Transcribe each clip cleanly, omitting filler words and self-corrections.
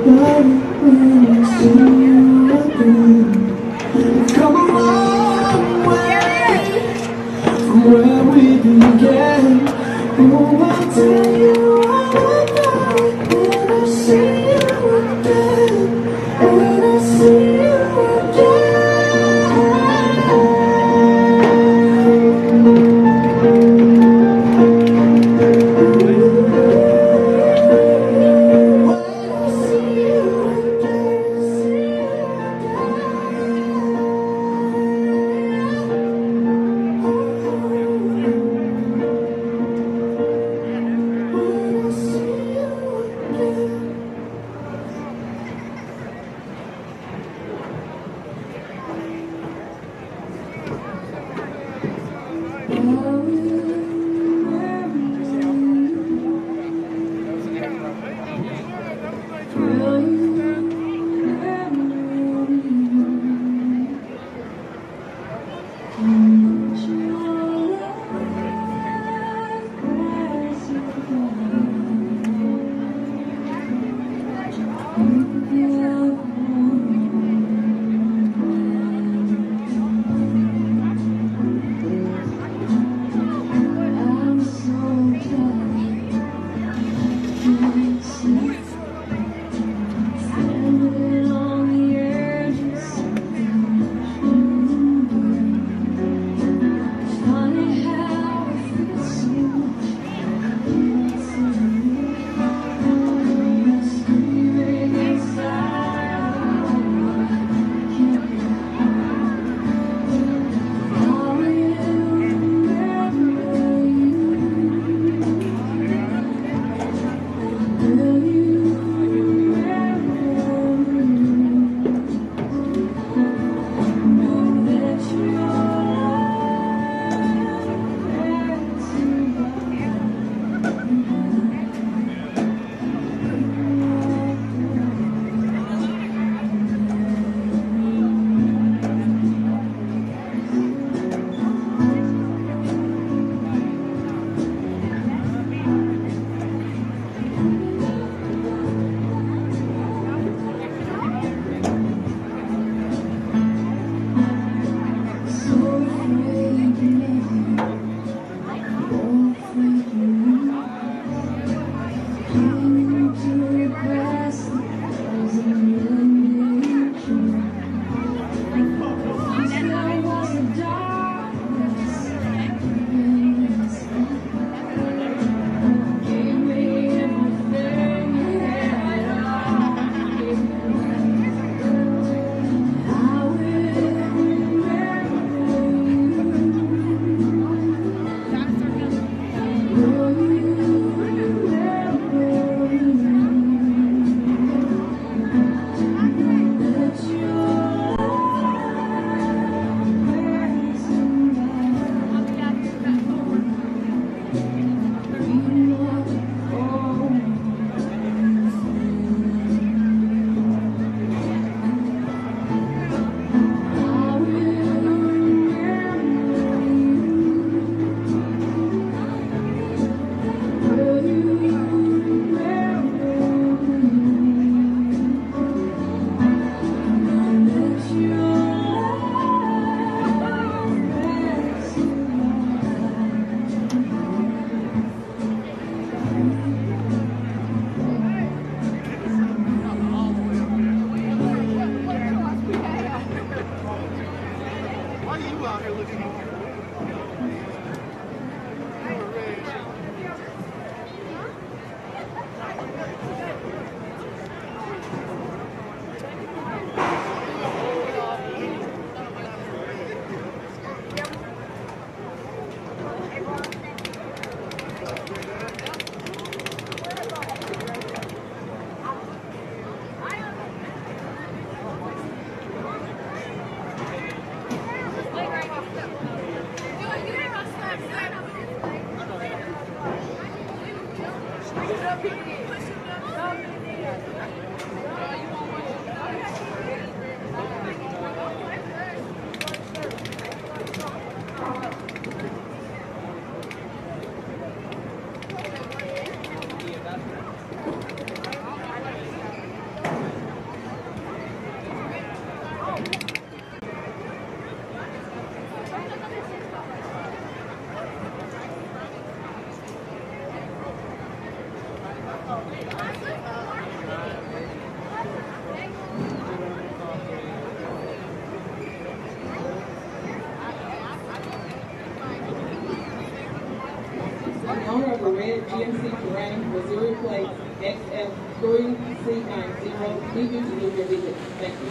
Love it when I see you again. We've come a long way from where we began. Oh, I'll tell you all about it when I see you again. When I see you again. When I see you GMC Terrain, Missouri plate XF3C90. Leave you to do your visit. Thank you.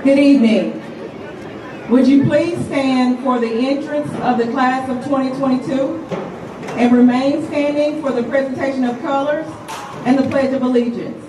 Good evening. Would you please stand for the entrance of the class of 2022 and remain standing for the presentation of colors and the Pledge of Allegiance.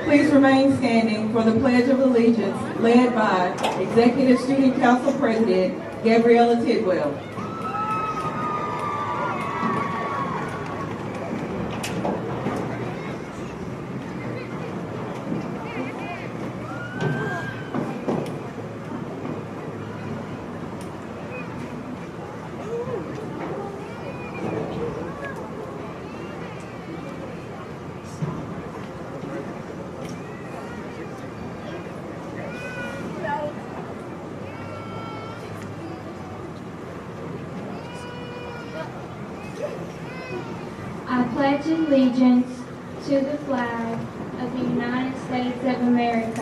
Please remain standing for the Pledge of Allegiance led by Executive Student Council President Gabriella Tidwell. I pledge allegiance to the flag of the United States of America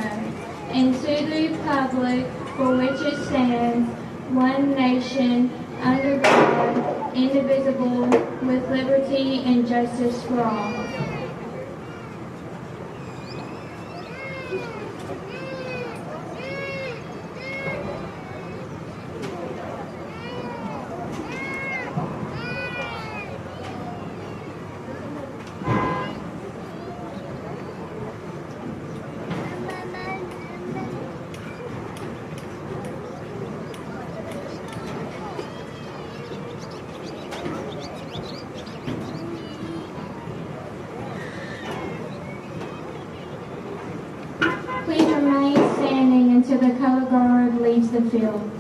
and to the republic for which it stands, one nation, under God, indivisible, with liberty and justice for all. Please remain standing until the color guard leaves the field.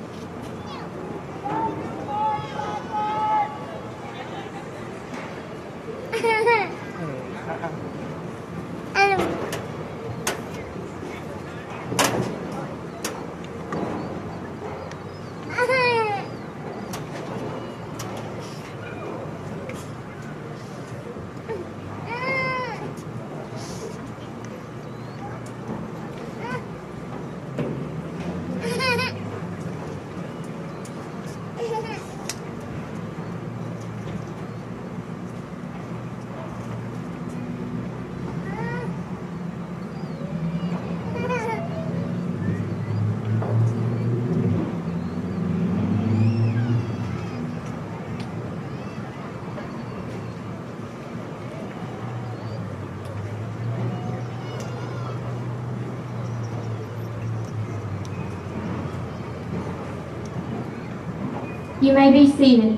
You may be seated.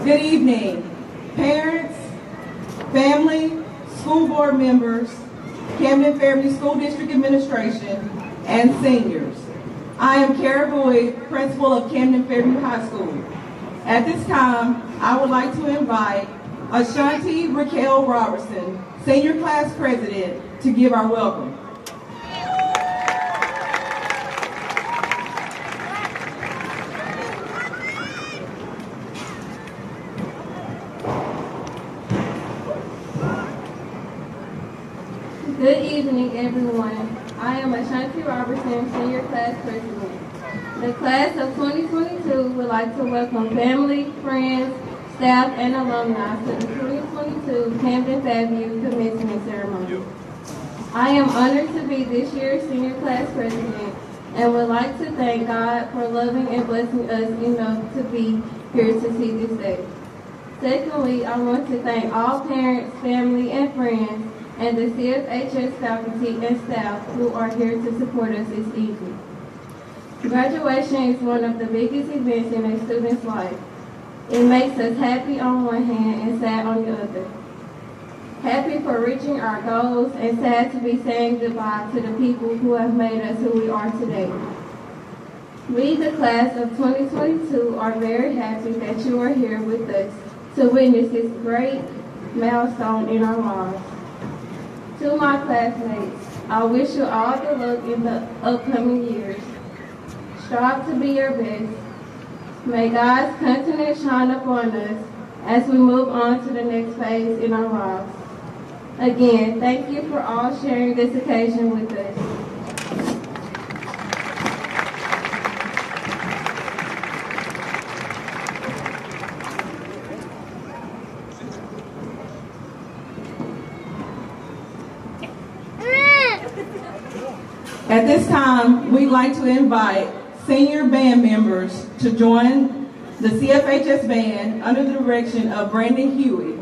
Good evening, parents, family, school board members, Camden Fairview School District Administration, and seniors. I am Kara Boyd, principal of Camden Fairview High School. At this time, I would like to invite Ashanti Raquel Robertson, senior class president, to give our welcome. Good evening, everyone. I am Ashanti Robertson, senior class president. The class of 2022 would like to welcome family, friends, staff, and alumni to the 2022 Camden Fairview commencement ceremony. I am honored to be this year's senior class president and would like to thank God for loving and blessing us enough to be here to see this day. Secondly, I want to thank all parents, family, and friends and the CFHS faculty and staff who are here to support us this evening. Graduation is one of the biggest events in a student's life. It makes us happy on one hand and sad on the other. Happy for reaching our goals and sad to be saying goodbye to the people who have made us who we are today. We, the class of 2022, are very happy that you are here with us to witness this great milestone in our lives. To my classmates, I wish you all the luck in the upcoming years. Strive to be your best. May God's countenance shine upon us as we move on to the next phase in our lives. Again, thank you for all sharing this occasion with us. At this time, we'd like to invite senior band members to join the CFHS band under the direction of Brandon Huey.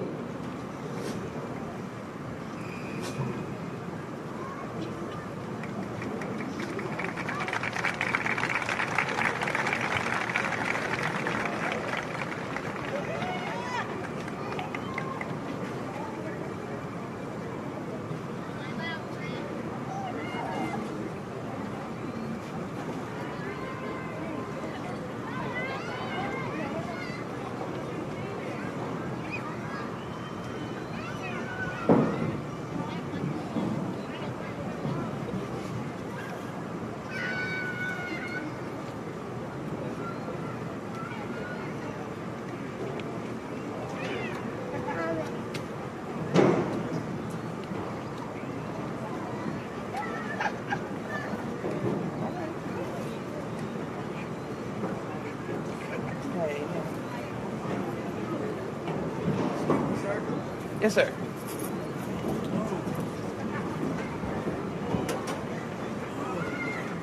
Yes, sir.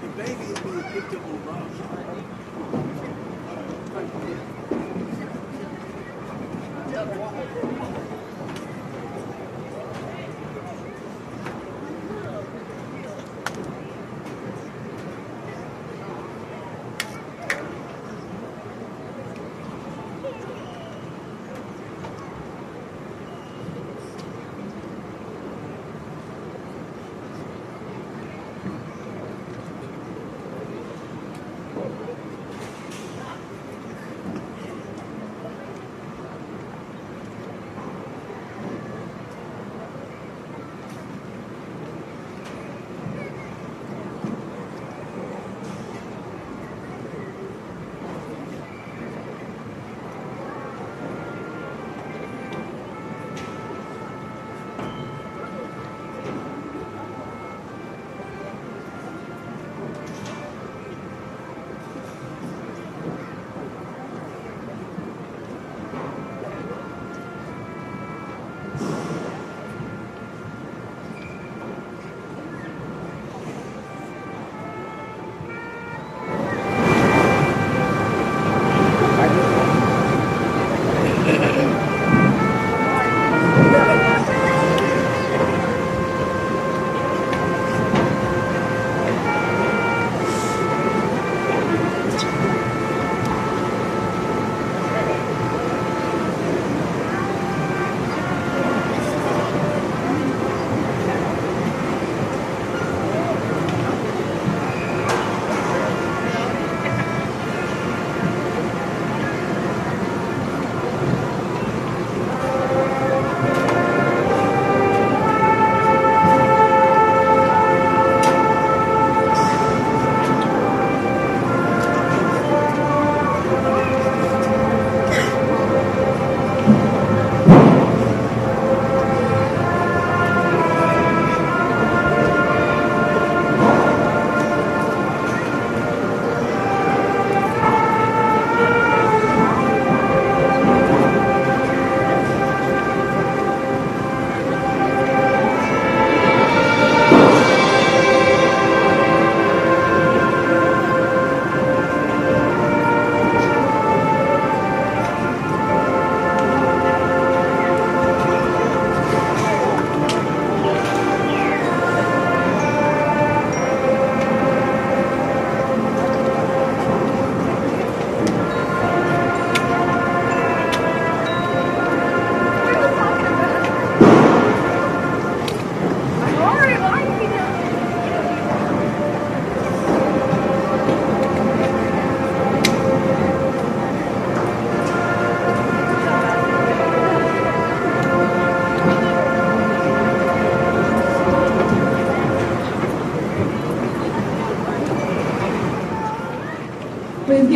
The baby is being picked up on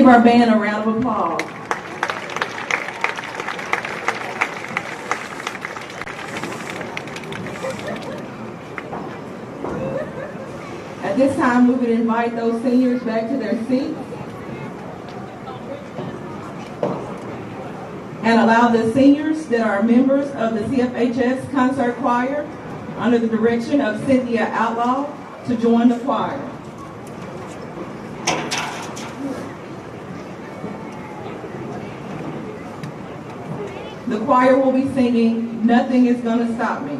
give our band a round of applause. At this time, we would invite those seniors back to their seats and allow the seniors that are members of the CFHS Concert Choir under the direction of Cynthia Outlaw to join the choir. The choir will be singing "Nothing Is Gonna Stop Me."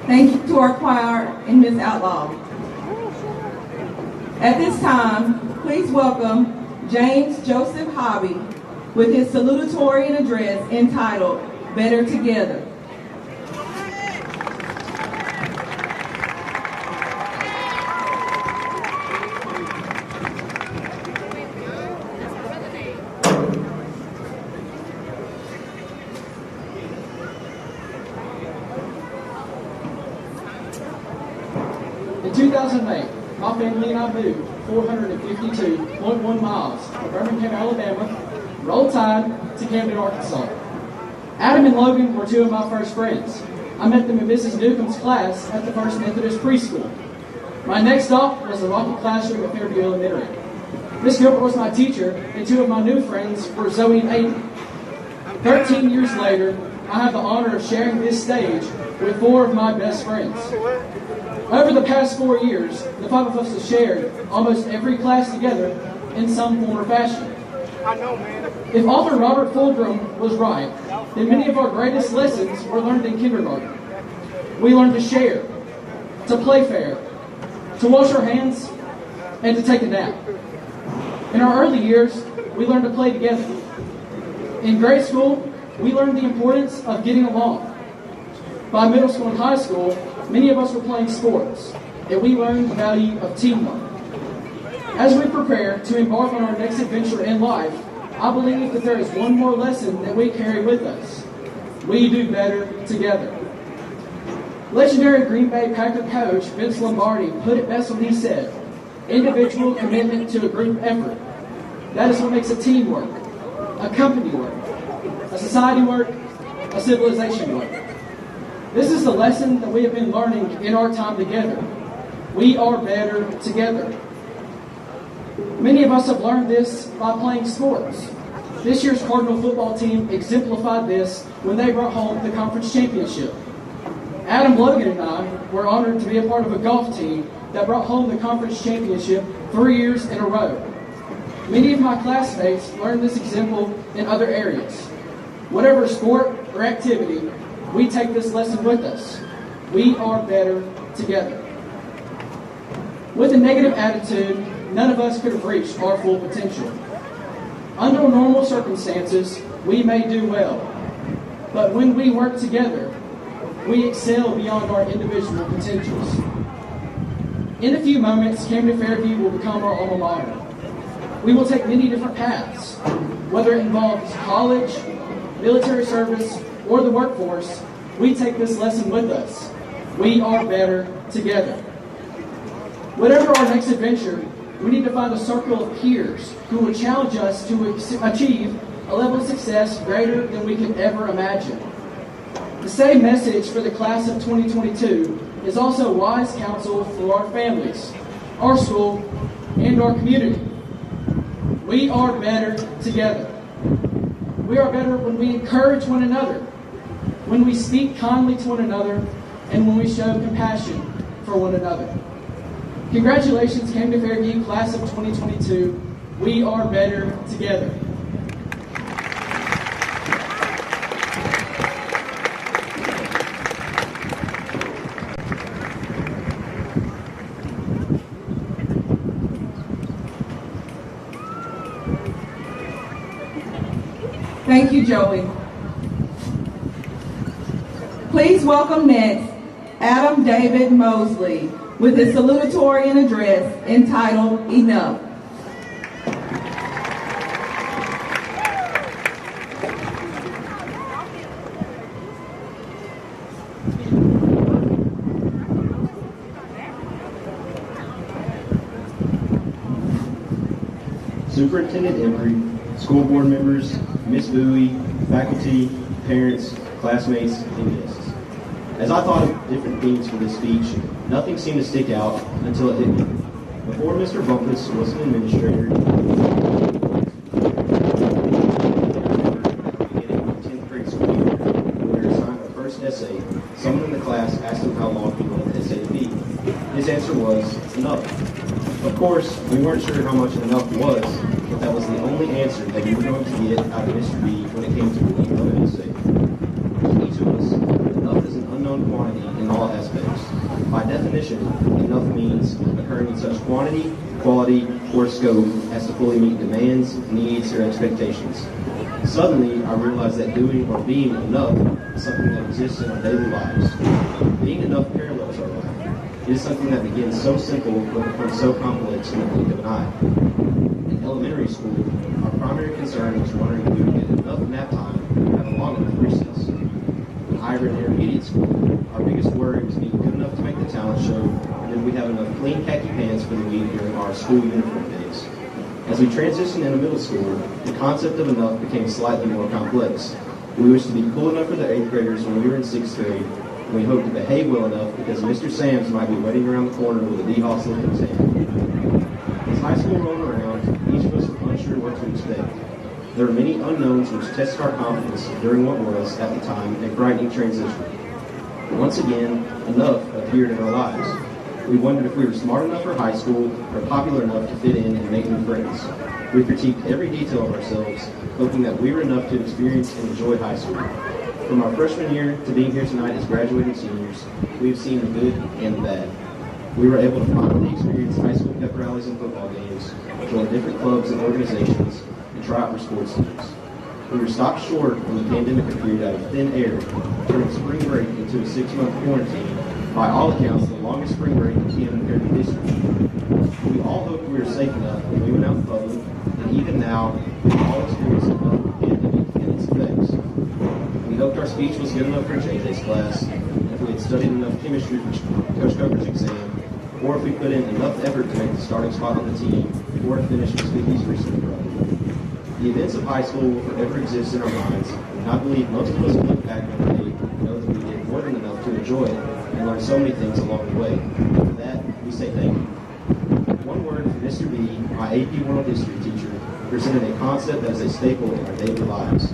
Thank you to our choir and Ms. Outlaw. At this time, please welcome James Joseph Hobby with his salutatorian address entitled "Better Together." In 2008, my family and I moved 452.1 miles from Birmingham, Alabama, Roll Tide to Camden, Arkansas. Adam and Logan were two of my first friends. I met them in Mrs. Newcomb's class at the First Methodist Preschool. My next stop was the rocket classroom at Fairview Elementary. Miss Gilbert was my teacher, and two of my new friends were Zoe and Aiden. 13 years later, I have the honor of sharing this stage with four of my best friends. Over the past 4 years, the five of us have shared almost every class together in some form or fashion. If author Robert Fulghum was right, then many of our greatest lessons were learned in kindergarten. We learned to share, to play fair, to wash our hands, and to take a nap. In our early years, we learned to play together. In grade school, we learned the importance of getting along. By middle school and high school, many of us were playing sports, and we learned the value of teamwork. As we prepare to embark on our next adventure in life, I believe that there is one more lesson that we carry with us. We do better together. Legendary Green Bay Packer coach Vince Lombardi put it best when he said, individual commitment to a group effort. That is what makes a team work, a company work, a society work, a civilization work. This is the lesson that we have been learning in our time together. We are better together. Many of us have learned this by playing sports. This year's Cardinal football team exemplified this when they brought home the conference championship. Adam Logan and I were honored to be a part of a golf team that brought home the conference championship 3 years in a row. Many of my classmates learned this example in other areas. Whatever sport or activity, we take this lesson with us. We are better together. With a negative attitude, none of us could have reached our full potential. Under normal circumstances, we may do well. But when we work together, we excel beyond our individual potentials. In a few moments, Camden Fairview will become our alma mater. We will take many different paths, whether it involves college, military service, or the workforce. We take this lesson with us. We are better together. Whatever our next adventure, we need to find a circle of peers who will challenge us to achieve a level of success greater than we could ever imagine. The same message for the class of 2022 is also wise counsel for our families, our school, and our community. We are better together. We are better when we encourage one another, when we speak kindly to one another, and when we show compassion for one another. Congratulations, Camden Fairview class of 2022. We are better together. Thank you, Joey. Please welcome next Adam David Mosley with his salutatorian address entitled Enough. Superintendent Embry, school board members, Miss Bowie, faculty, parents, classmates, and guests. As I thought of different themes for this speech, nothing seemed to stick out until it hit me. Before Mr. Bumpus was an administrator, beginning of the 10th grade school year, when we were assigned our first essay, someone in the class asked him how long he wanted the essay to be. His answer was, enough. Of course, we weren't sure how much enough was, but that was the only answer that we were going to get out of Mr. B when it came to the length of an essay. To each of us, enough is an unknown quantity in all aspects. By definition, enough means occurring in such quantity, quality, or scope as to fully meet demands, needs, or expectations. Suddenly, I realized that doing or being enough is something that exists in our daily lives. Being enough parallels our life. It is something that begins so simple but becomes so complex in the blink of an eye. In elementary school, our primary concern was wondering if we would get enough nap time and have a long enough recess. In higher and intermediate school, our biggest worry was being good enough to make the talent show and that we'd have enough clean khaki pants for the week during our school uniform days. As we transitioned into middle school, the concept of enough became slightly more complex. We wished to be cool enough for the 8th graders when we were in 6th grade, and we hoped to behave well enough because Mr. Sams might be waiting around the corner with a D-Hoss look in his hand. As high school rolled around, what to expect. There are many unknowns which tested our confidence during what was, at the time, a frightening transition. Once again, enough appeared in our lives. We wondered if we were smart enough for high school or popular enough to fit in and make new friends. We critiqued every detail of ourselves, hoping that we were enough to experience and enjoy high school. From our freshman year to being here tonight as graduating seniors, we have seen the good and the bad. We were able to finally experience high school pep rallies and football games, join different clubs and organizations, and try out for sports teams. We were stopped short when the pandemic appeared out of thin air, turning spring break into a 6-month quarantine, by all accounts the longest spring break in Camden County history. We all hoped we were safe enough when we went out in public, and even now, we've all experienced enough of the pandemic and its effects. We hoped our speech was good enough for JJ's class, if we had studied enough chemistry for Coach Coker's exam, or if we put in enough effort to make the starting spot on the team before it finished with Squeaky's recent run. The events of high school will forever exist in our minds, and I believe most of us will look back one day and know that we did more than enough to enjoy it and learn so many things along the way. And for that, we say thank you. One word from Mr. B, my AP World History teacher, presented a concept that is a staple in our daily lives.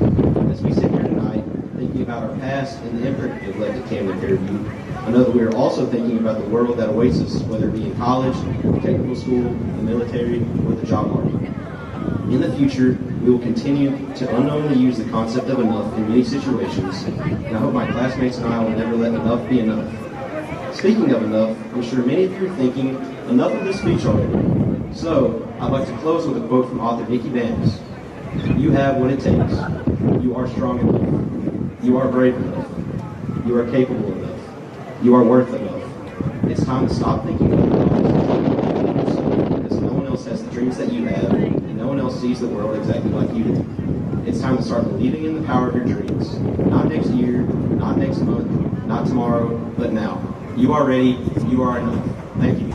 As we sit here tonight, thinking about our past and the imprint we have left at Camden Fairview, I know that we are also thinking about the world that awaits us, whether it be in college, technical school, the military, or the job market. In the future, we will continue to unknowingly use the concept of enough in many situations, and I hope my classmates and I will never let enough be enough. Speaking of enough, I'm sure many of you are thinking, enough of this speech already. So, I'd like to close with a quote from author Nikki Banks. You have what it takes. You are strong enough. You are brave enough. You are capable enough. You are worth enough. It's time to stop thinking of enough because no one else has the dreams that you have, and no one else sees the world exactly like you do. It's time to start believing in the power of your dreams. Not next year, not next month, not tomorrow, but now. You are ready. You are enough. Thank you.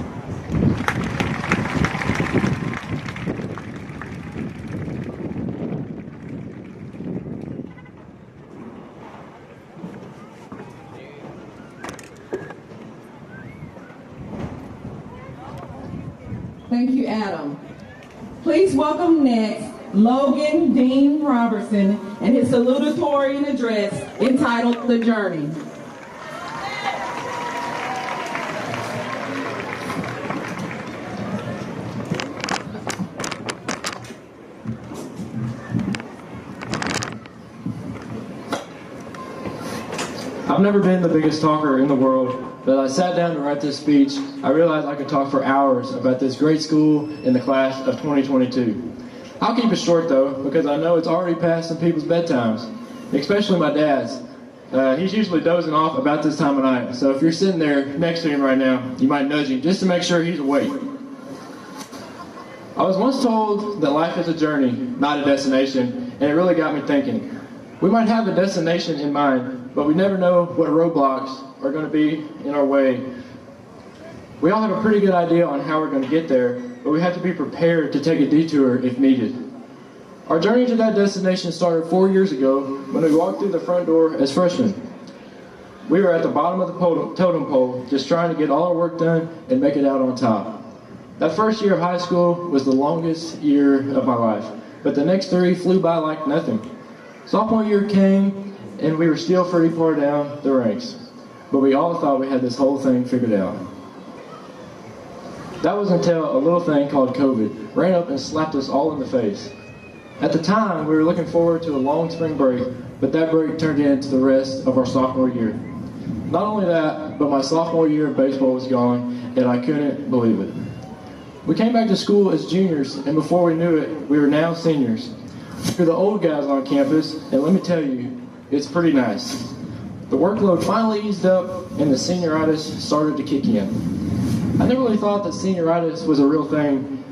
Thank you, Adam. Please welcome next Logan Dean Robertson and his salutatorian address entitled The Journey. I've never been the biggest talker in the world, but as I sat down to write this speech, I realized I could talk for hours about this great school in the class of 2022. I'll keep it short though, because I know it's already past some people's bedtimes, especially my dad's. He's usually dozing off about this time of night, so if you're sitting there next to him right now, you might nudge him just to make sure he's awake. I was once told that life is a journey, not a destination, and it really got me thinking. We might have a destination in mind, but we never know what roadblocks are going to be in our way. We all have a pretty good idea on how we're going to get there, but we have to be prepared to take a detour if needed. Our journey to that destination started 4 years ago when we walked through the front door as freshmen. We were at the bottom of the totem pole, just trying to get all our work done and make it out on top. That first year of high school was the longest year of my life, but the next 3 flew by like nothing. Sophomore year came, and we were still pretty far down the ranks, but we all thought we had this whole thing figured out. That was until a little thing called COVID ran up and slapped us all in the face. At the time, we were looking forward to a long spring break, but that break turned into the rest of our sophomore year. Not only that, but my sophomore year of baseball was gone, and I couldn't believe it. We came back to school as juniors, and before we knew it, we were now seniors. We're the old guys on campus, and let me tell you, it's pretty nice. The workload finally eased up, and the senioritis started to kick in. I never really thought that senioritis was a real thing,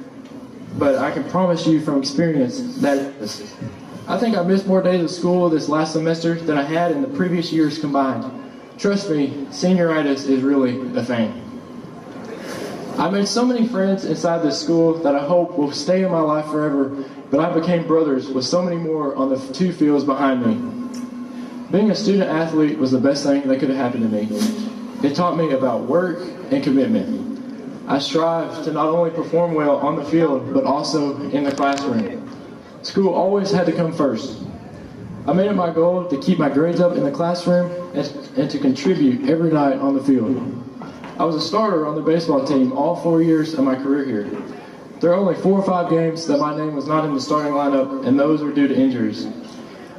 but I can promise you from experience that it is. I think I missed more days of school this last semester than I had in the previous years combined. Trust me, senioritis is really a thing. I made so many friends inside this school that I hope will stay in my life forever, but I became brothers with so many more on the 2 fields behind me. Being a student athlete was the best thing that could have happened to me. It taught me about work and commitment. I strive to not only perform well on the field, but also in the classroom. School always had to come first. I made it my goal to keep my grades up in the classroom and to contribute every night on the field. I was a starter on the baseball team all 4 years of my career here. There are only 4 or 5 games that my name was not in the starting lineup, and those were due to injuries.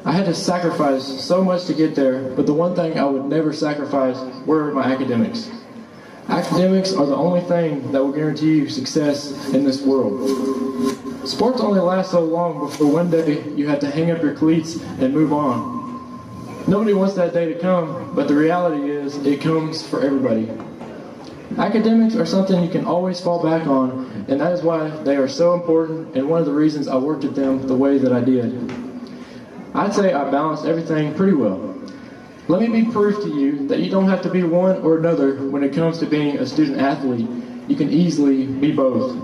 I had to sacrifice so much to get there, but the one thing I would never sacrifice were my academics. Academics are the only thing that will guarantee you success in this world. Sports only last so long before one day you have to hang up your cleats and move on. Nobody wants that day to come, but the reality is it comes for everybody. Academics are something you can always fall back on, and that is why they are so important and one of the reasons I worked at them the way that I did. I'd say I balanced everything pretty well. Let me be proof to you that you don't have to be one or another when it comes to being a student athlete. You can easily be both.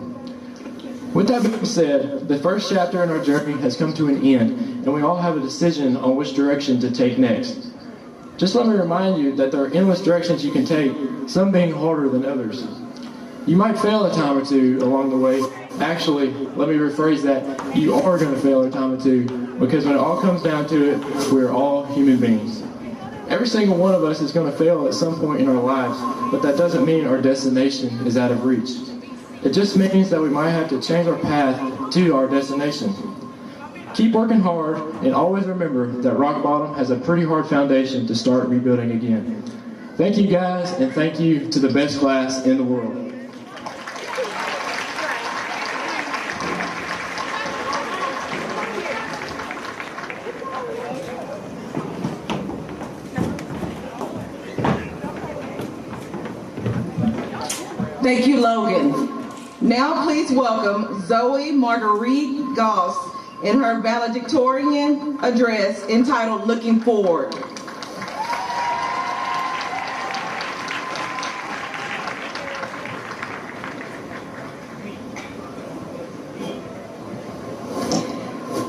With that being said, the first chapter in our journey has come to an end, and we all have a decision on which direction to take next. Just let me remind you that there are endless directions you can take, some being harder than others. You might fail a time or two along the way. Actually, let me rephrase that. You are going to fail a time or two, because when it all comes down to it, we're all human beings. Every single one of us is going to fail at some point in our lives, but that doesn't mean our destination is out of reach. It just means that we might have to change our path to our destination. Keep working hard, and always remember that rock bottom has a pretty hard foundation to start rebuilding again. Thank you guys, and thank you to the best class in the world. Thank you, Logan. Now please welcome Zoe Marguerite Goss in her valedictorian address entitled Looking Forward.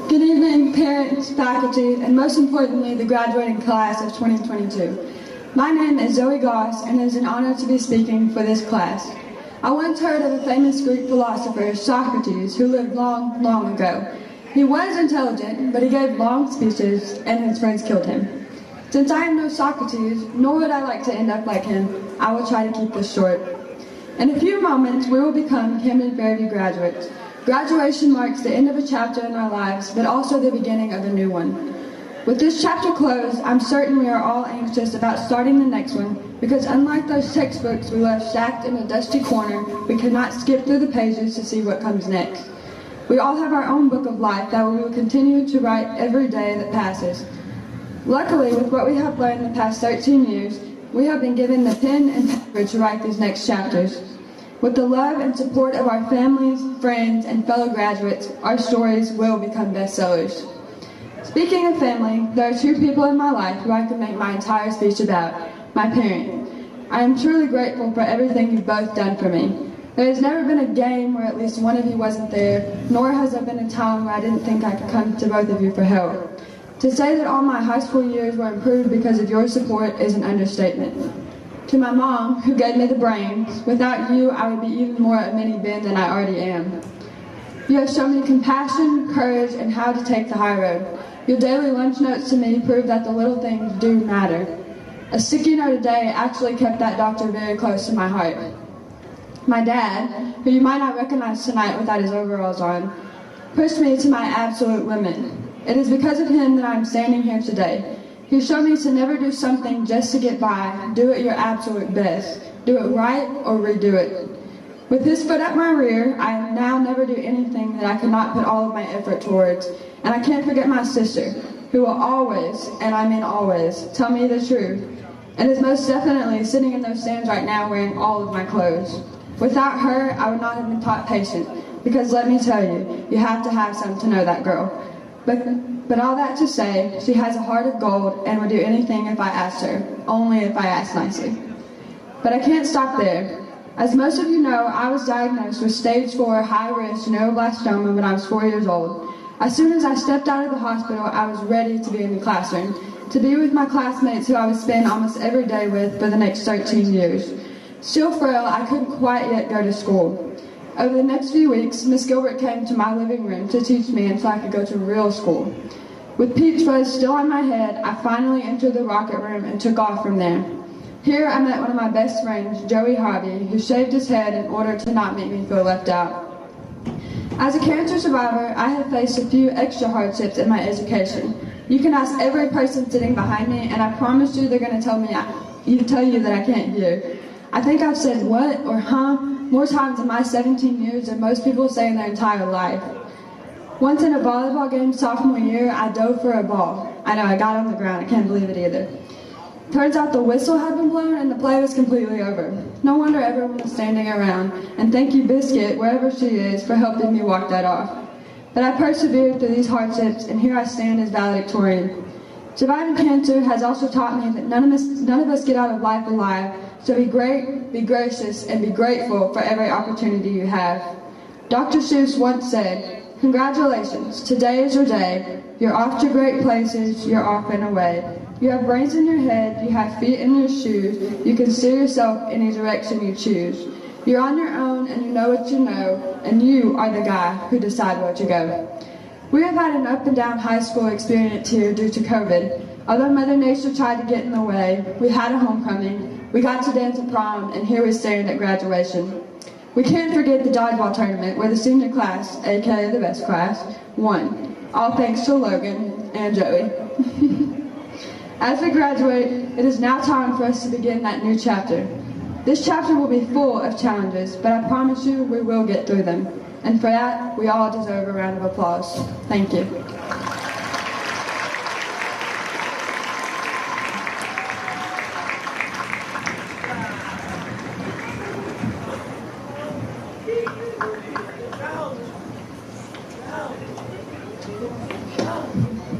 Good evening, parents, faculty, and most importantly, the graduating class of 2022. My name is Zoe Goss, and it is an honor to be speaking for this class. I once heard of a famous Greek philosopher, Socrates, who lived long, long ago. He was intelligent, but he gave long speeches, and his friends killed him. Since I am no Socrates, nor would I like to end up like him, I will try to keep this short. In a few moments, we will become Camden Fairview graduates. Graduation marks the end of a chapter in our lives, but also the beginning of a new one. With this chapter closed, I'm certain we are all anxious about starting the next one, because unlike those textbooks we left stacked in a dusty corner, we cannot skip through the pages to see what comes next. We all have our own book of life that we will continue to write every day that passes. Luckily, with what we have learned the past 13 years, we have been given the pen and paper to write these next chapters. With the love and support of our families, friends, and fellow graduates, our stories will become bestsellers. Speaking of family, there are 2 people in my life who I could make my entire speech about. My parents. I am truly grateful for everything you've both done for me. There has never been a game where at least one of you wasn't there, nor has there been a time where I didn't think I could come to both of you for help. To say that all my high school years were improved because of your support is an understatement. To my mom, who gave me the brains, without you I would be even more a mini Ben than I already am. You have shown me compassion, courage, and how to take the high road. Your daily lunch notes to me prove that the little things do matter. A sticky note a day actually kept that doctor very close to my heart. My dad, who you might not recognize tonight without his overalls on, pushed me to my absolute limit. It is because of him that I am standing here today. He showed me to never do something just to get by. Do it your absolute best. Do it right or redo it. With his foot up my rear, I now never do anything that I could not put all of my effort towards. And I can't forget my sister, who will always, and I mean always, tell me the truth, and is most definitely sitting in those stands right now wearing all of my clothes. Without her, I would not have been taught patience, because let me tell you, you have to have some to know that girl. But all that to say, she has a heart of gold and would do anything if I asked her, only if I asked nicely. But I can't stop there. As most of you know, I was diagnosed with stage 4 high-risk neuroblastoma when I was 4 years old. As soon as I stepped out of the hospital, I was ready to be in the classroom, to be with my classmates who I would spend almost every day with for the next 13 years. Still frail, I couldn't quite yet go to school. Over the next few weeks, Miss Gilbert came to my living room to teach me until I could go to real school. With peach fuzz still on my head, I finally entered the rocket room and took off from there. Here I met one of my best friends, Joey Hobby, who shaved his head in order to not make me feel left out. As a cancer survivor, I have faced a few extra hardships in my education. You can ask every person sitting behind me, and I promise you they're going to tell you that I can't hear. I think I've said what or huh more times in my 17 years than most people say in their entire life. Once in a volleyball game sophomore year, I dove for a ball. I know, I got on the ground. I can't believe it either. Turns out the whistle had been blown and the play was completely over. No wonder everyone was standing around, and thank you, Biscuit, wherever she is, for helping me walk that off. But I persevered through these hardships, and here I stand as valedictorian. Surviving cancer has also taught me that none of us get out of life alive, so be great, be gracious, and be grateful for every opportunity you have. Dr. Seuss once said, "Congratulations, today is your day. You're off to great places, you're off and away. You have brains in your head, you have feet in your shoes, you can steer yourself any direction you choose. You're on your own and you know what you know, and you are the guy who decides where to go." We have had an up and down high school experience here due to COVID. Although Mother Nature tried to get in the way, we had a homecoming, we got to dance at prom, and here we stand at graduation. We can't forget the dodgeball tournament where the senior class, aka the best class, won. All thanks to Logan and Joey. As we graduate, it is now time for us to begin that new chapter. This chapter will be full of challenges, but I promise you we will get through them. And for that, we all deserve a round of applause. Thank you.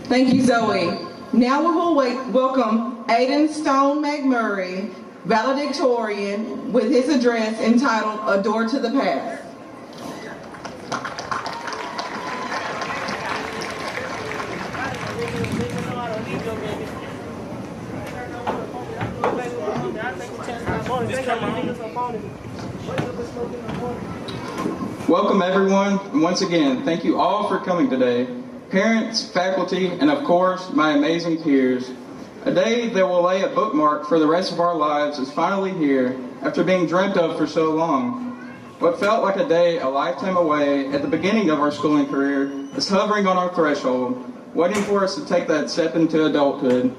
Thank you, Zoe. Now we will welcome Aiden Stone McMurray, valedictorian, with his address entitled "A Door to the Past." Welcome everyone, and once again, thank you all for coming today. Parents, faculty, and of course, my amazing peers. A day that will lay a bookmark for the rest of our lives is finally here, after being dreamt of for so long. What felt like a day a lifetime away at the beginning of our schooling career is hovering on our threshold, waiting for us to take that step into adulthood.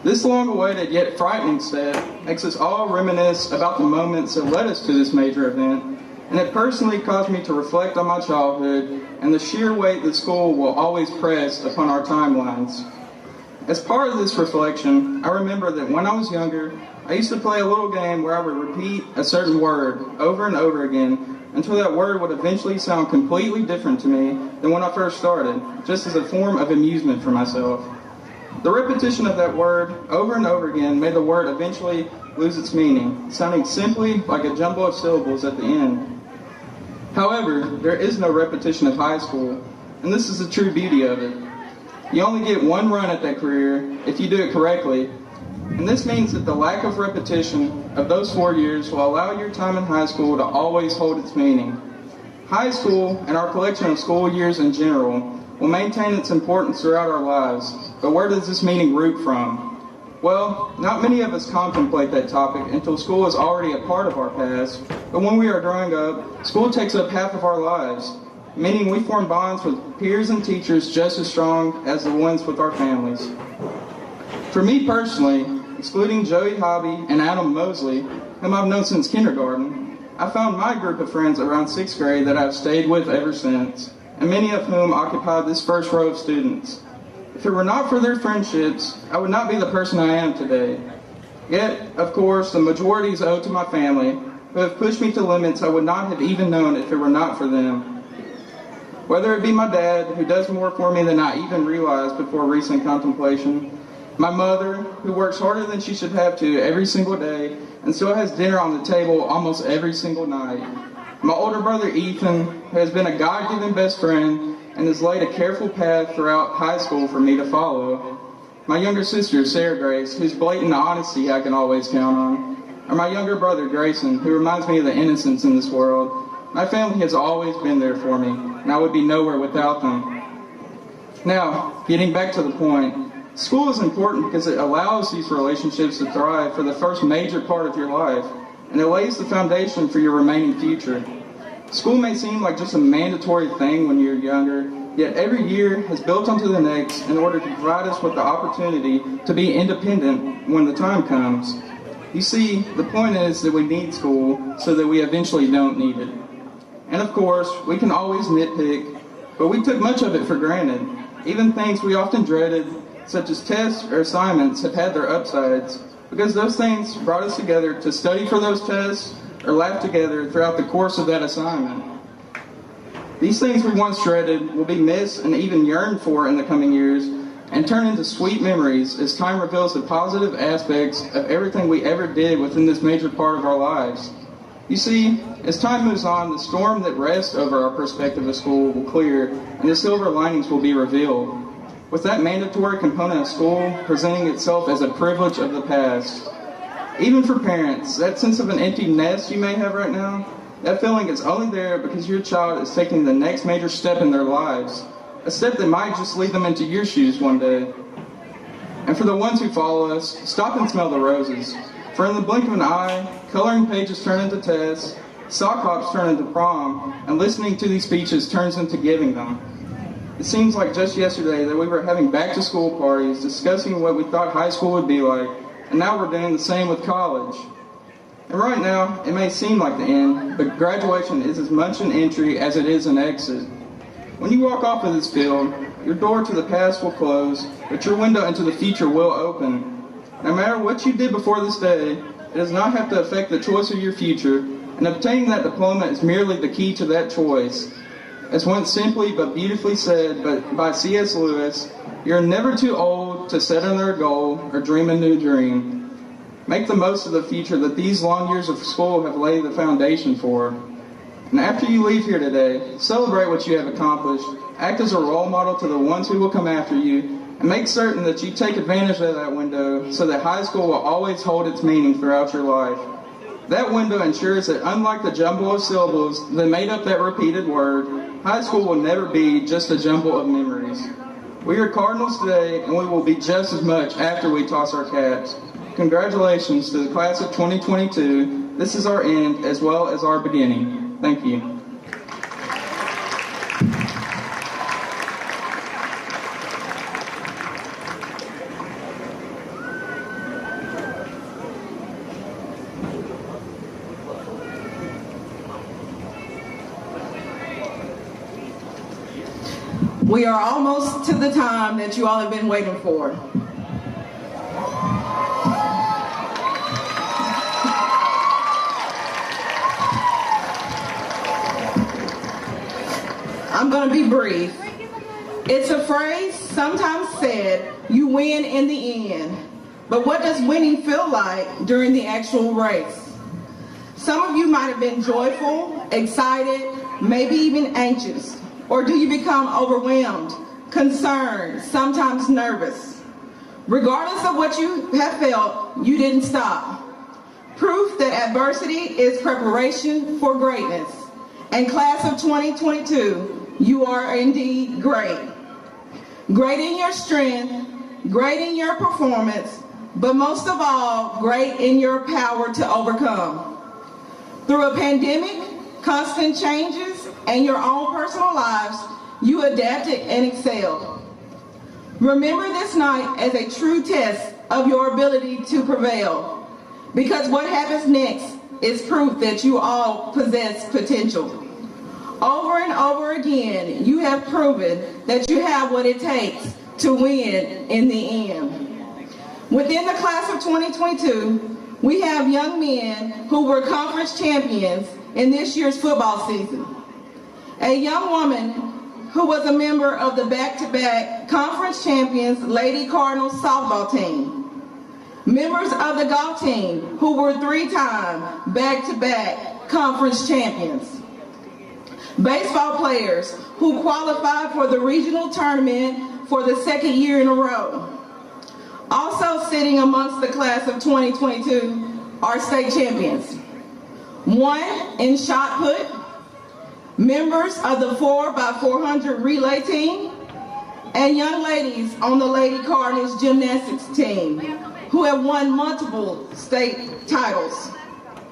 This long-awaited yet frightening step makes us all reminisce about the moments that led us to this major event, and it personally caused me to reflect on my childhood and the sheer weight that school will always press upon our timelines. As part of this reflection, I remember that when I was younger, I used to play a little game where I would repeat a certain word over and over again until that word would eventually sound completely different to me than when I first started, just as a form of amusement for myself. The repetition of that word over and over again made the word eventually lose its meaning, sounding simply like a jumble of syllables at the end. However, there is no repetition of high school, and this is the true beauty of it. You only get one run at that career if you do it correctly, and this means that the lack of repetition of those 4 years will allow your time in high school to always hold its meaning. High school, and our collection of school years in general, will maintain its importance throughout our lives, but where does this meaning root from? Well, not many of us contemplate that topic until school is already a part of our past, but when we are growing up, school takes up half of our lives, meaning we form bonds with peers and teachers just as strong as the ones with our families. For me personally, excluding Joey Hobby and Adam Mosley, whom I've known since kindergarten, I found my group of friends around 6th grade that I've stayed with ever since, and many of whom occupy this first row of students. If it were not for their friendships, I would not be the person I am today. Yet, of course, the majority is owed to my family, who have pushed me to limits I would not have even known if it were not for them. Whether it be my dad, who does more for me than I even realized before recent contemplation, my mother, who works harder than she should have to every single day and still has dinner on the table almost every single night, my older brother Ethan, who has been a God-given best friend and has laid a careful path throughout high school for me to follow. My younger sister, Sarah Grace, whose blatant honesty I can always count on. Or my younger brother, Grayson, who reminds me of the innocence in this world. My family has always been there for me, and I would be nowhere without them. Now, getting back to the point, school is important because it allows these relationships to thrive for the first major part of your life, and it lays the foundation for your remaining future. School may seem like just a mandatory thing when you're younger, yet every year has built onto the next in order to provide us with the opportunity to be independent when the time comes. You see, the point is that we need school so that we eventually don't need it. And of course, we can always nitpick, but we took much of it for granted. Even things we often dreaded, such as tests or assignments, have had their upsides, because those things brought us together to study for those tests or laugh together throughout the course of that assignment. These things we once dreaded will be missed and even yearned for in the coming years, and turn into sweet memories as time reveals the positive aspects of everything we ever did within this major part of our lives. You see, as time moves on, the storm that rests over our perspective of school will clear, and the silver linings will be revealed. With that mandatory component of school presenting itself as a privilege of the past. Even for parents, that sense of an empty nest you may have right now, that feeling is only there because your child is taking the next major step in their lives, a step that might just lead them into your shoes one day. And for the ones who follow us, stop and smell the roses. For in the blink of an eye, coloring pages turn into tests, sock hops turn into prom, and listening to these speeches turns into giving them. It seems like just yesterday that we were having back-to-school parties, discussing what we thought high school would be like, and now we're doing the same with college. And right now, it may seem like the end, but graduation is as much an entry as it is an exit. When you walk off of this field, your door to the past will close, but your window into the future will open. No matter what you did before this day, it does not have to affect the choice of your future, and obtaining that diploma is merely the key to that choice. As once simply but beautifully said by C.S. Lewis, you're never too old to set another goal or dream a new dream. Make the most of the future that these long years of school have laid the foundation for. And after you leave here today, celebrate what you have accomplished, act as a role model to the ones who will come after you, and make certain that you take advantage of that window so that high school will always hold its meaning throughout your life. That window ensures that unlike the jumble of syllables that made up that repeated word, high school will never be just a jumble of memories. We are Cardinals today, and we will be just as much after we toss our caps. Congratulations to the class of 2022. This is our end as well as our beginning. Thank you. We are almost to the time that you all have been waiting for. I'm going to be brief. It's a phrase sometimes said, you win in the end. But what does winning feel like during the actual race? Some of you might have been joyful, excited, maybe even anxious. Or do you become overwhelmed, concerned, sometimes nervous? Regardless of what you have felt, you didn't stop. Proof that adversity is preparation for greatness. And class of 2022, you are indeed great. Great in your strength, great in your performance, but most of all, great in your power to overcome. Through a pandemic, constant changes, and your own personal lives, you adapted and excelled. Remember this night as a true test of your ability to prevail, because what happens next is proof that you all possess potential. Over and over again, you have proven that you have what it takes to win in the end. Within the class of 2022, we have young men who were conference champions in this year's football season. A young woman who was a member of the back-to-back conference champions Lady Cardinal softball team. Members of the golf team who were 3-time back-to-back conference champions. Baseball players who qualified for the regional tournament for the second year in a row. Also sitting amongst the class of 2022 are state champions. One in shot put, members of the 4x400 relay team, and young ladies on the Lady Cardinals gymnastics team who have won multiple state titles,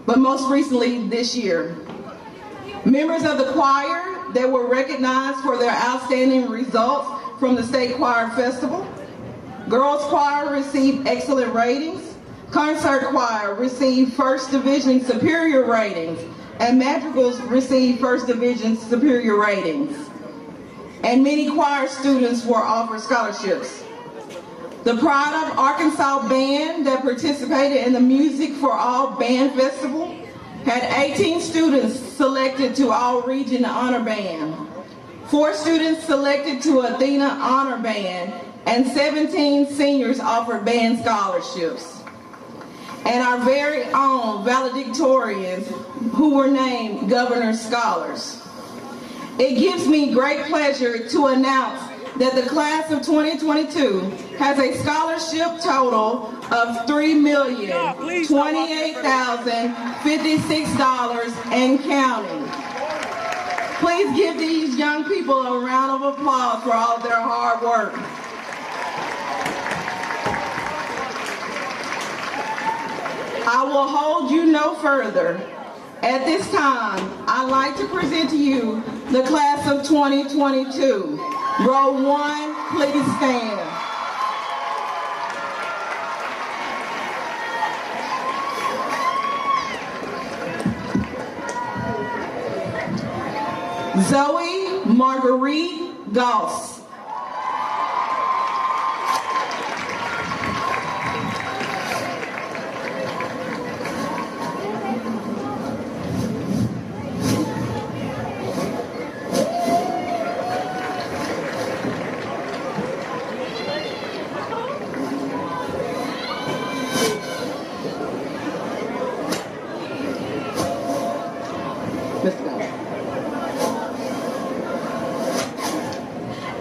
but most recently this year. Members of the choir that were recognized for their outstanding results from the State Choir Festival. Girls Choir received excellent ratings. Concert Choir received First Division superior ratings, and Madrigals received First Division superior ratings. And many choir students were offered scholarships. The Pride of Arkansas band that participated in the Music for All Band Festival had 18 students selected to All Region Honor Band, 4 students selected to Athena Honor Band, and 17 seniors offered band scholarships. And our very own valedictorians who were named Governor's Scholars. It gives me great pleasure to announce that the class of 2022 has a scholarship total of $3,028,056 and counting. Please give these young people a round of applause for all of their hard work. I will hold you no further. At this time, I'd like to present to you the class of 2022. Row 1, please stand. Zoe Marguerite Goss.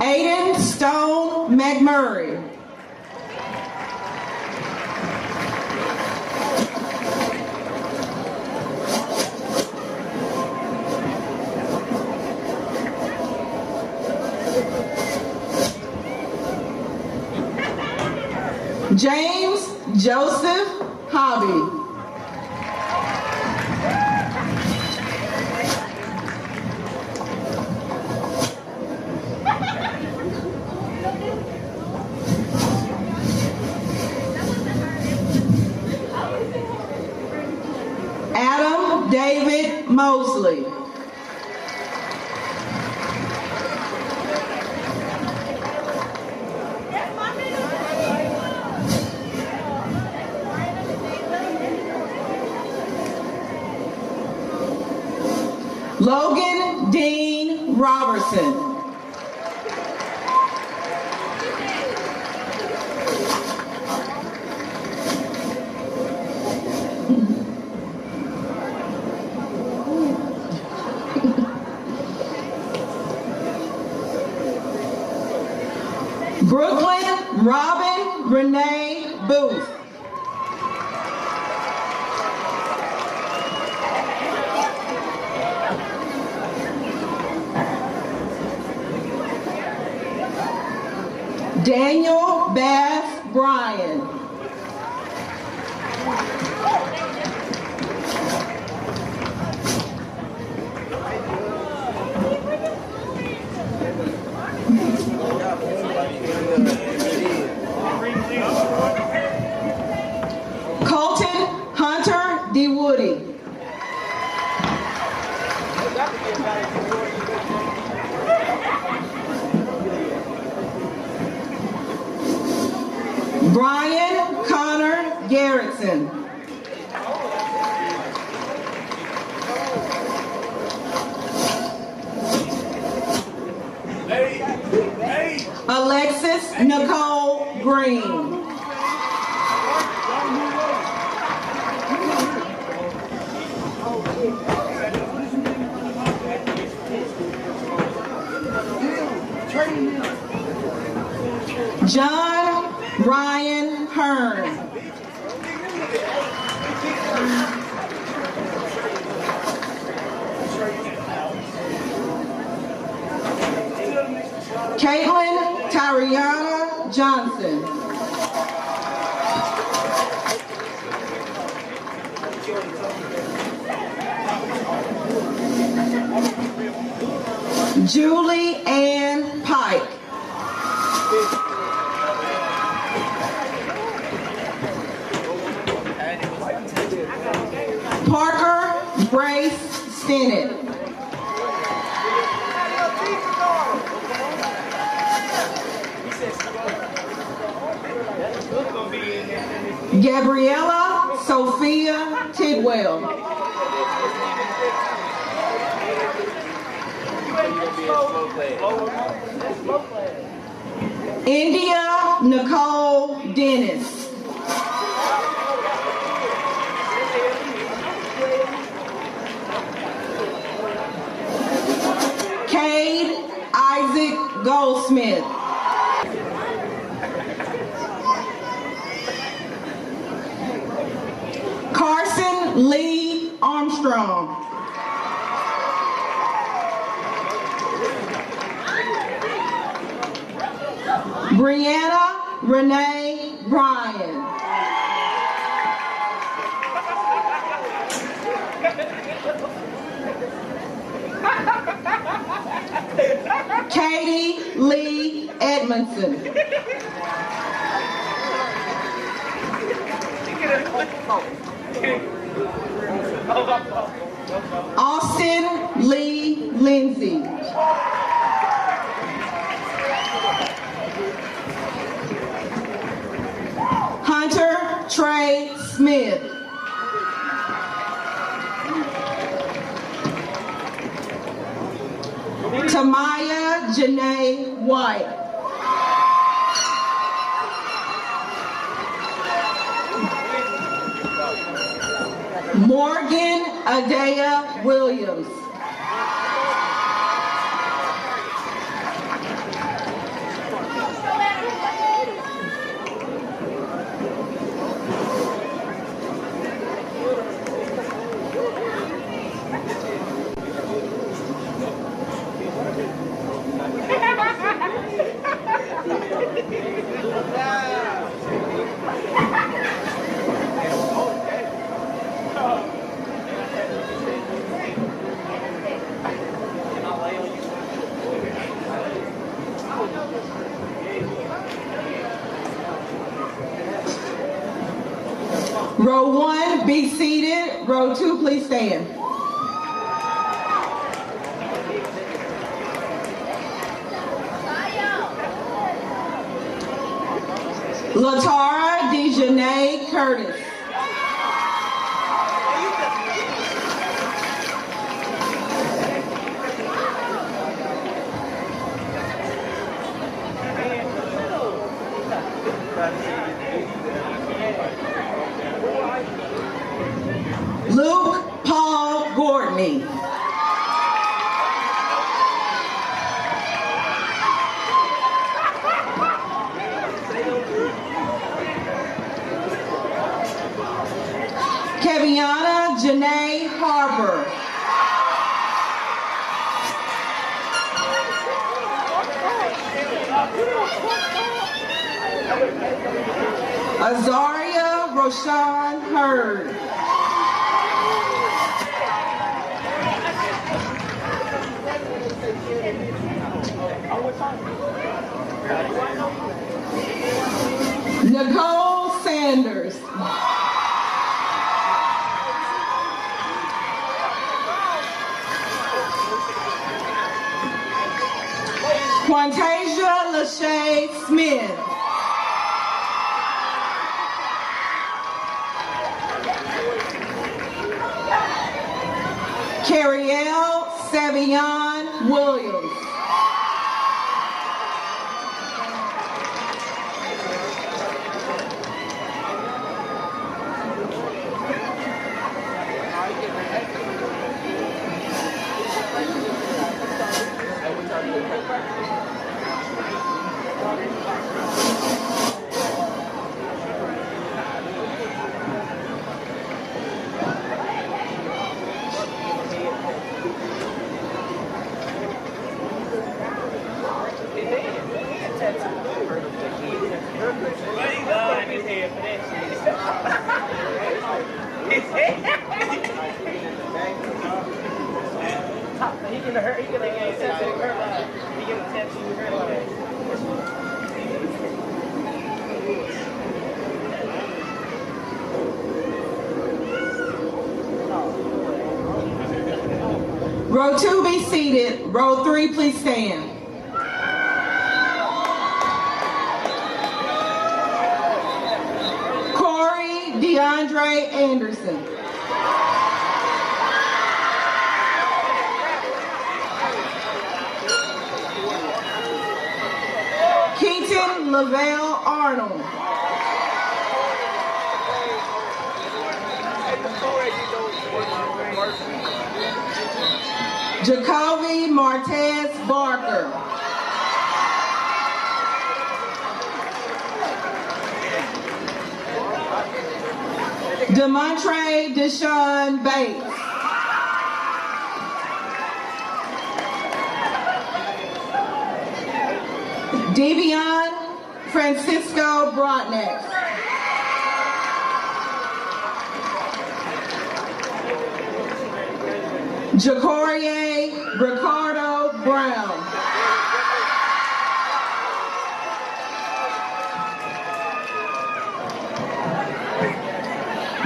Aiden Stone McMurray. James Joseph Hobby. Adam David Mosley. Logan Dean Robertson. Brooklyn Robin Renee Booth. Daniel Bass Bryan. Colton Hunter D. Woody. Brian Connor Garrettson. Alexis Nicole Green. John Ryan Hearn. Caitlin Tyriana Johnson. Julie Ann Pike. Parker Grace Stennett. Gabriella Sophia Tidwell. India Nicole Dennis. Cade Isaac Goldsmith. Carson Lee Armstrong. Brianna Renee Bryan. Katie Lee Edmondson. Austin Lee Lindsay. Hunter Trey Smith. Tamaya Janae White. Morgan Adea Williams. Row 1, be seated. Row 2, please stand. Latara Dejanay Curtis. Luke Paul Gordney. Keviana Janae Harper. Azaria Roshan Hurd. Nicole Sanders. Quantasia Lachey Smith. Carrielle Savion Williams. his head for that shit. He get a hurt. He get a tattoo with her line. He get a tattoo with her line. Row 2, be seated. Row 3, please stand. Corey DeAndre Anderson. Keaton Lavelle Arnold. Jacoby Martez Barker. Demontre Deshaun Bates. Devion Francisco Brotnick. Jacorie Ricardo Brown.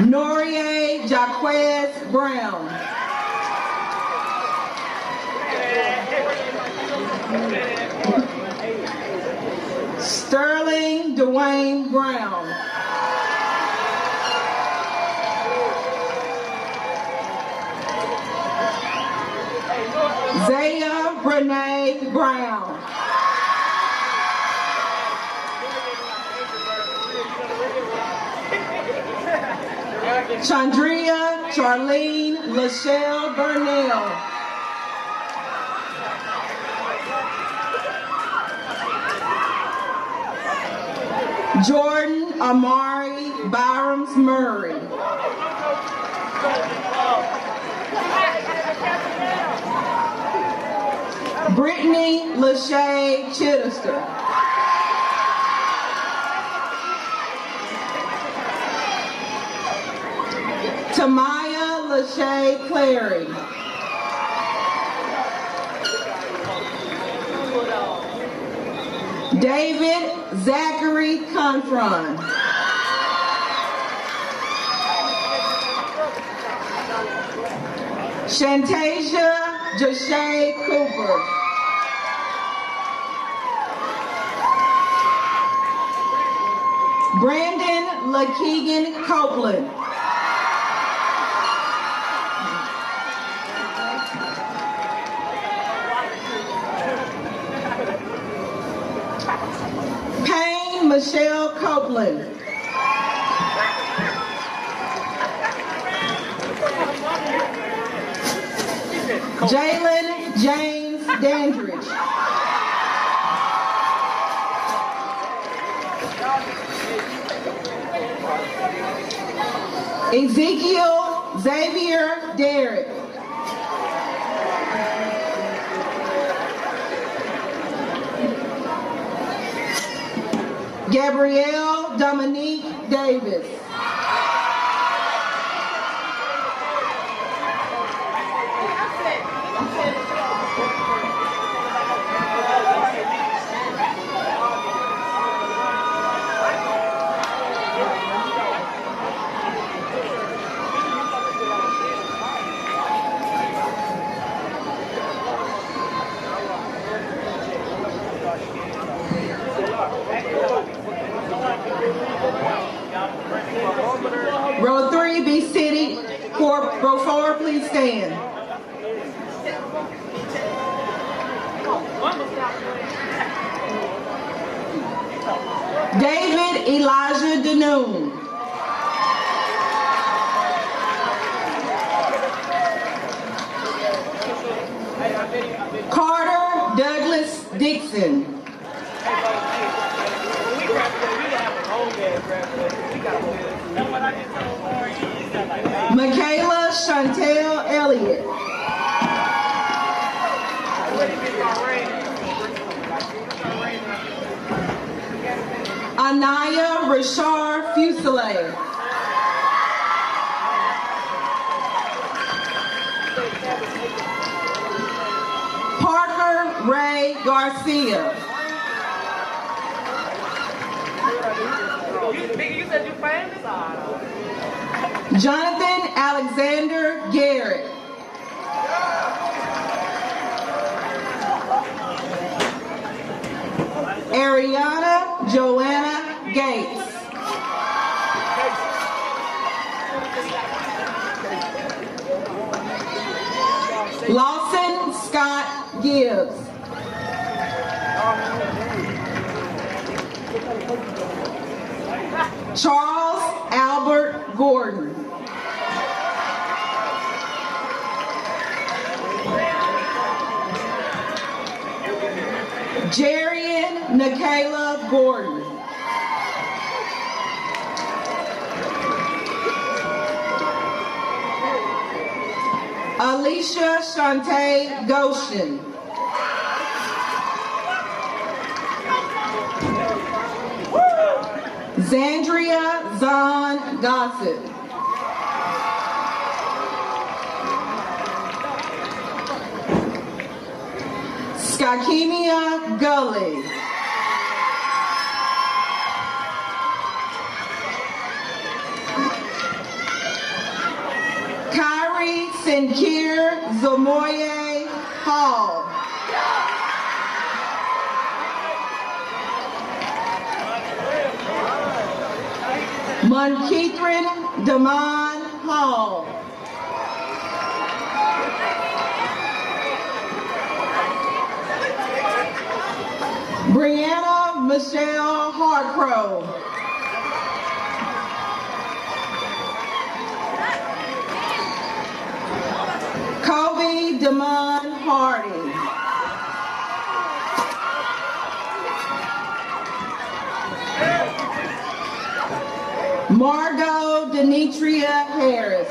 Norie Jaquez Brown. Sterling Dwayne Brown. Zaya Renee Brown. Chandria Charlene Lachelle Burnell. Jordan Amari Byroms Murray. Brittany Lachey Chittister. Tamaya Lachey Clary. David Zachary Confron. Shantasia Jashay Cooper. Brandon LaKeegan Copeland. Payne Michelle Copeland. Jalen James Dandridge. Ezekiel Xavier Derrick. Gabrielle Dominique Davis. Row 3, be seated. Row 4, please stand. David Elijah Danoon. Carter Douglas Dixon. Michaela Chantel Elliott. Anaya Rashar Fuselier. Parker Ray Garcia. You said you famous? Jonathan Alexander Garrett. Ariana Joanna Gates. Lawson Scott Gibbs. Charles Albert Gordon. Jarian Nikayla Gordon. Alicia Shantae Goshen. Zandria Zahn Gossett. Skakemia Gully. Kyrie Sinkir Zamoye Hall. Monkethrin Damon Hall. Brianna Michelle Hartcrow. Kobe Damon Hardy. Margot Denitria Harris.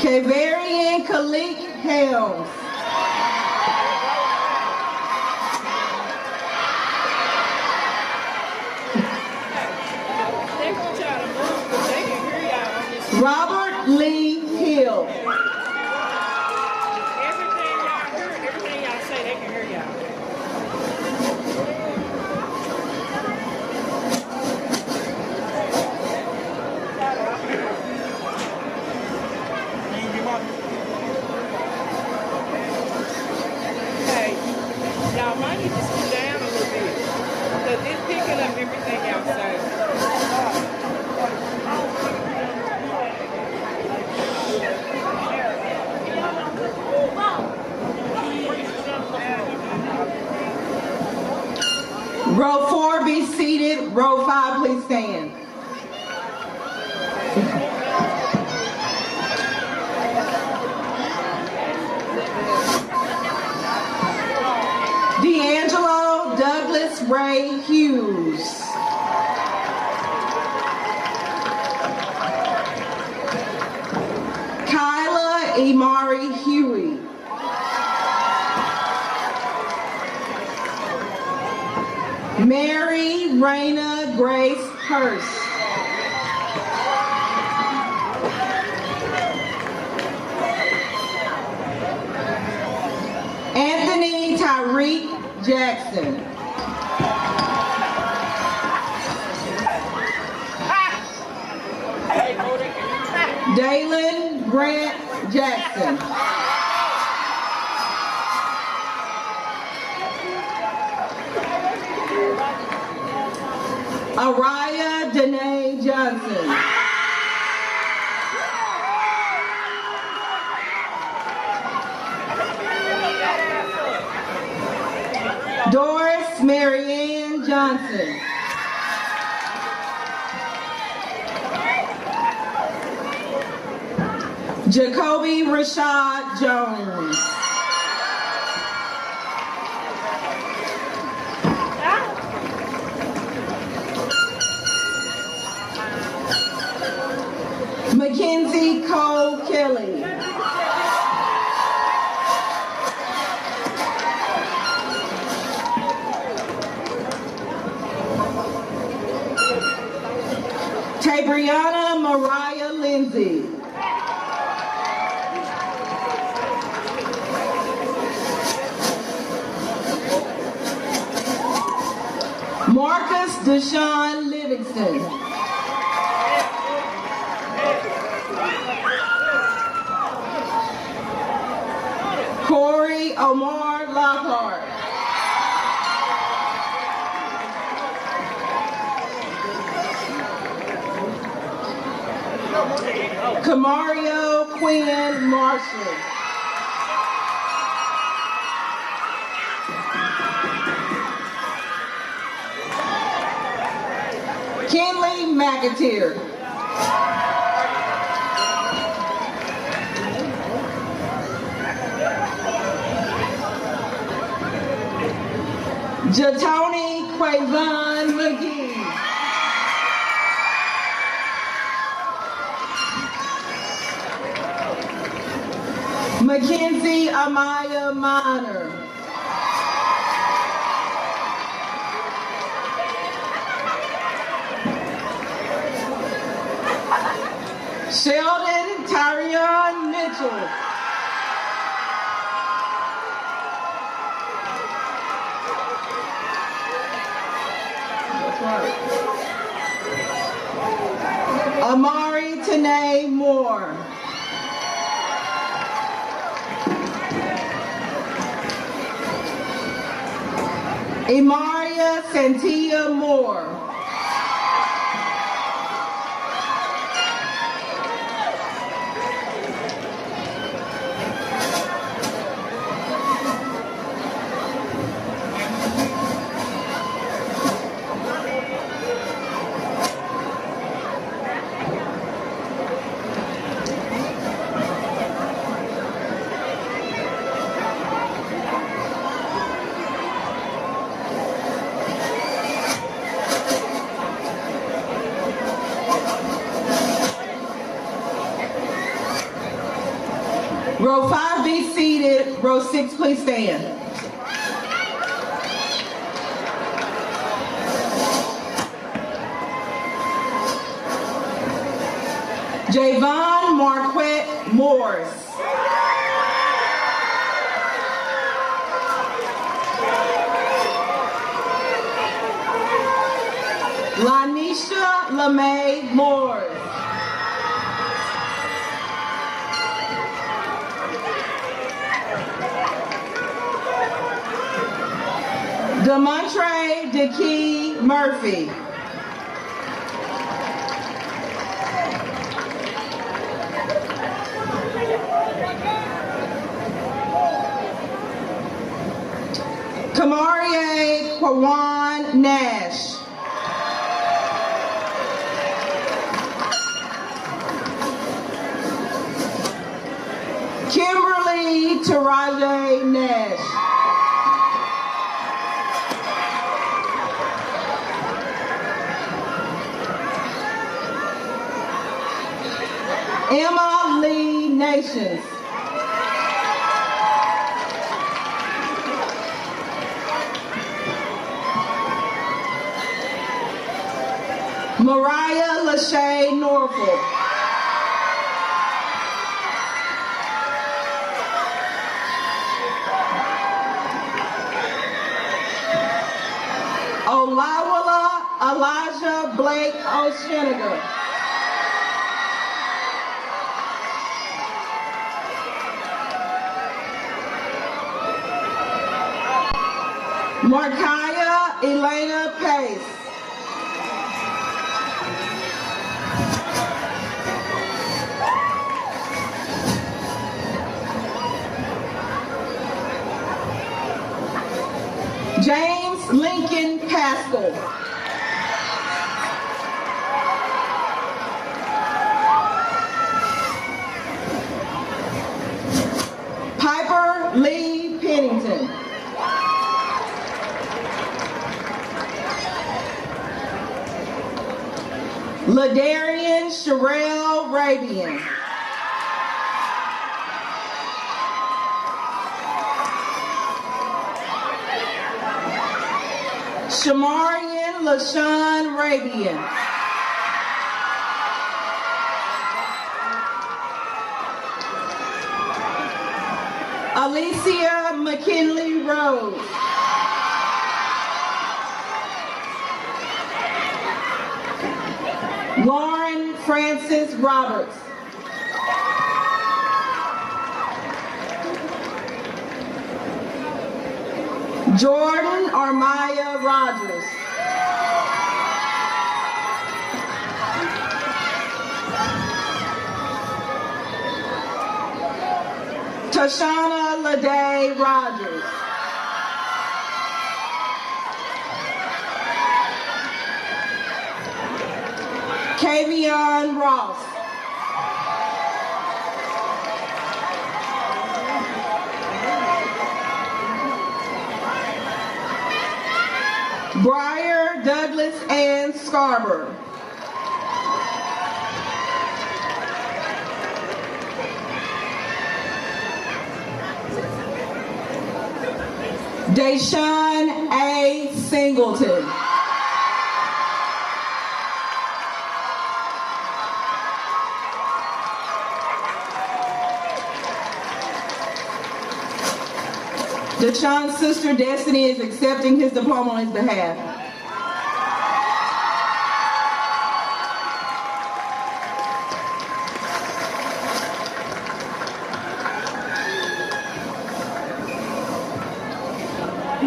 Kavarian Khalik Helms. Robert Lee Hill. Everything y'all say, they can hear y'all. Hey, y'all might need to slow down a little bit because it's picking up everything y'all say. Row 4 be seated. Row 5 please stand. D'Angelo Douglas Ray Hughes. Kyla Imari Huey. Mary Raina Grace Hurst. Anthony Tyreek Jackson. Dalen Grant Jackson. Araya Danae Johnson. Doris Marianne Johnson. Jacoby Rashad Jones. Mackenzie Cole Kelly. Sabriana Mariah Lindsay. Marcus Deshaun Livingston. Corey Omar Lockhart. Camario Quinn Marshall. Kenley McAteer. Jatoni Quavon McGee. Mackenzie Amaya Minor. Sheldon Tyrion Mitchell. That's right. Amari Tanae Moore. Imaria Santia Moore. Row 5 be seated. Row 6 please stand. Javon Marquette Morris. Lanisha LeMay Morris. Demontre DeKey Murphy. Kamarie Kwawan Nash. Kimberly Taraje Nash. Emma Lee Nations. Mariah Lachey Norfolk. Olawala Elijah Blake Osheniga. Markaya Elena Pace. James Lincoln Pascal. Piper Lee Pennington. Ladarian Sherelle Rabian. Shamarian LaShawn Rabian. Alicia McKinley Rose. Lauren Francis Roberts. Jordan Armaya Rogers. Tashana Ladae Rogers. Kavion Ross. Briar Douglas Ann Scarborough. Deshaun A. Singleton. Deshaun's sister Destiny is accepting his diploma on his behalf.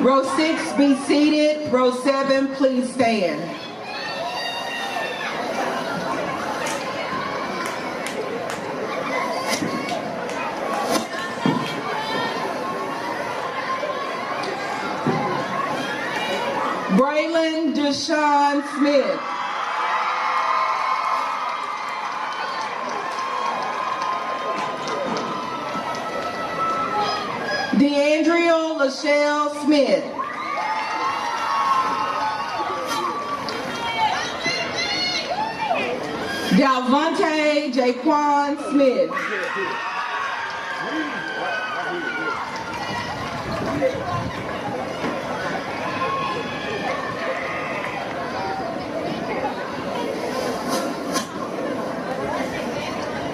Row 6, be seated. Row 7, please stand. Braylon Deshaun Smith. DeAndrea Lachelle Smith. Dalvante Jaquan Smith.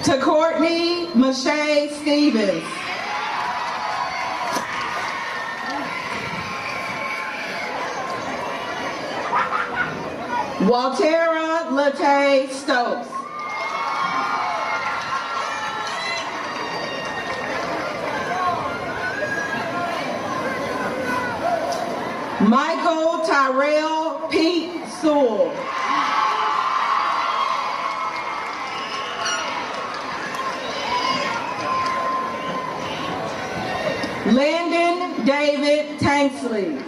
To Courtney Mache Stevens. Waltera Latae Stokes. Michael Tyrell Pete Sewell. Landon David Tanksley.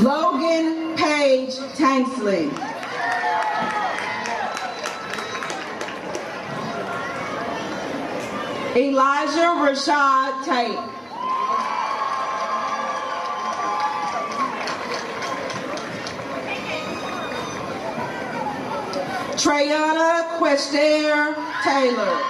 Logan Page Tanksley. Elijah Rashad Tate. Trayana Quester Taylor.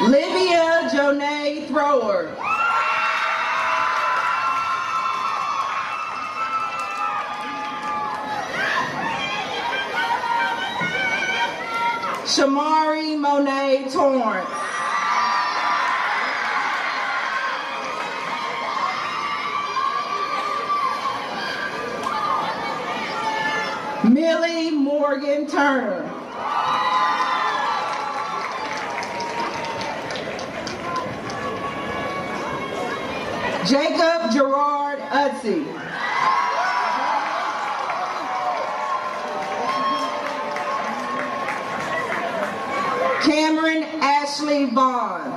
Livia Jonay Thrower. Shamari Monet Torrance. Millie Morgan Turner. Jacob Gerard Utsey. Cameron Ashley Vaughn.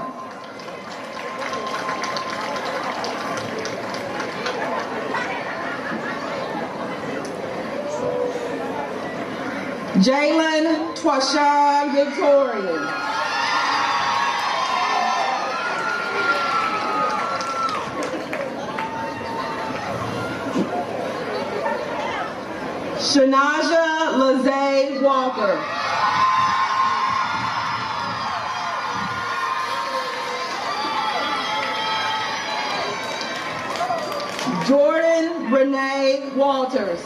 Jalen Twashawn Victorian. Shanaja Lazay Walker. Jordan Renee Walters.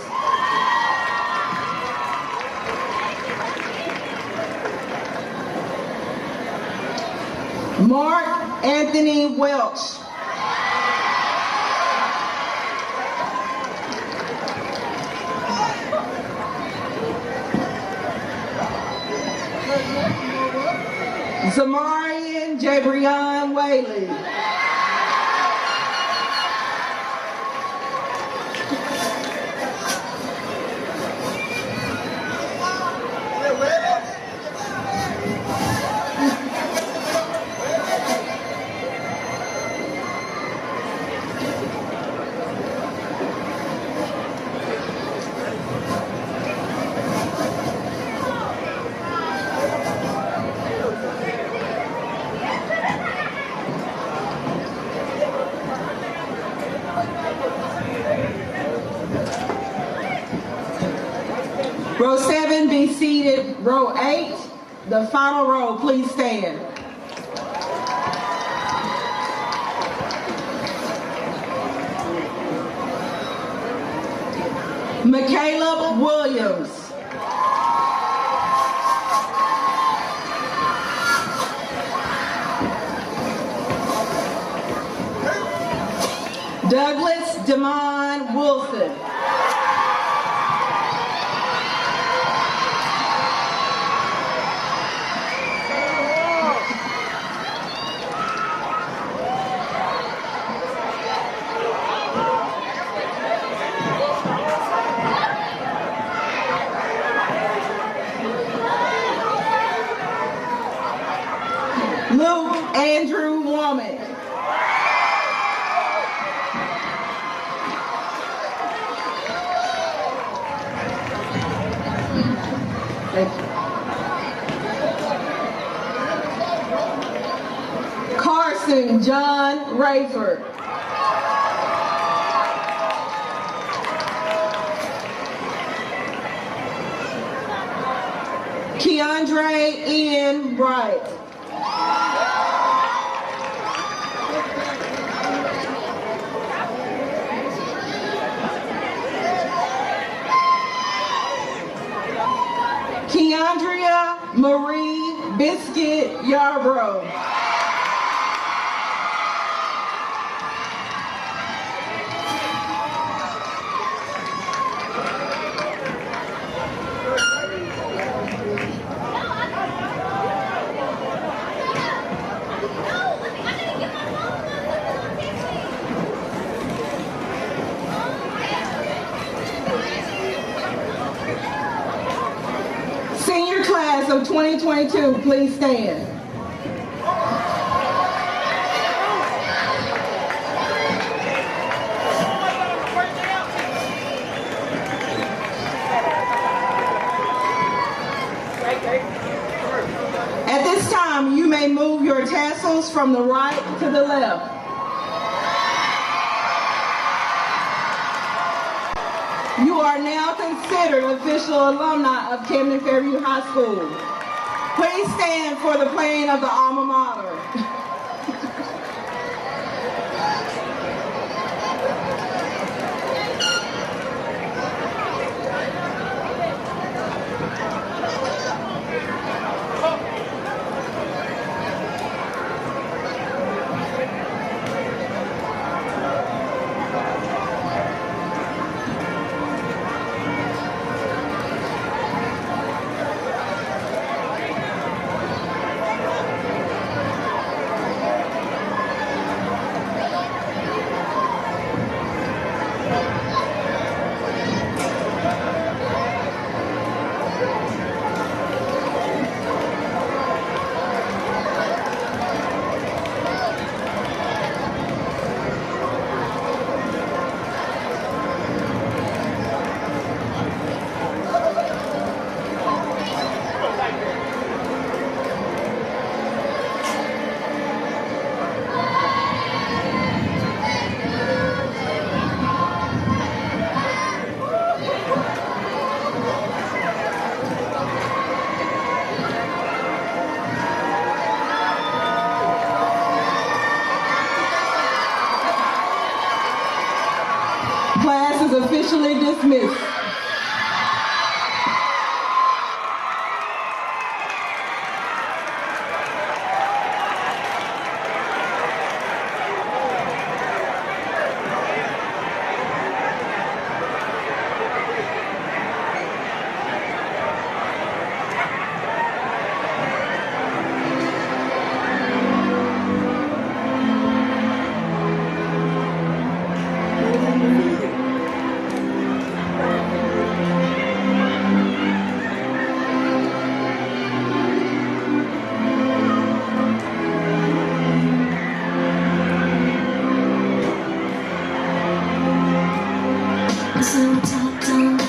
Mark Anthony Welch. Zamarian Jabrion Whaley. Row 7 be seated. Row 8, the final row, please stand. Michaela Williams. Douglas Demond Wilson. Luke Andrew Womack. Thank you. Carson John Rayford. Keandre Ian Bright. Keandria Marie Biscuit Yarbrough. Senior class of 2022, please stand. At this time, you may move your tassels from the right to the left. You are now considered official alumni of Camden Fairview High School. Please stand for the playing of the alma mater. officially dismissed. So top down.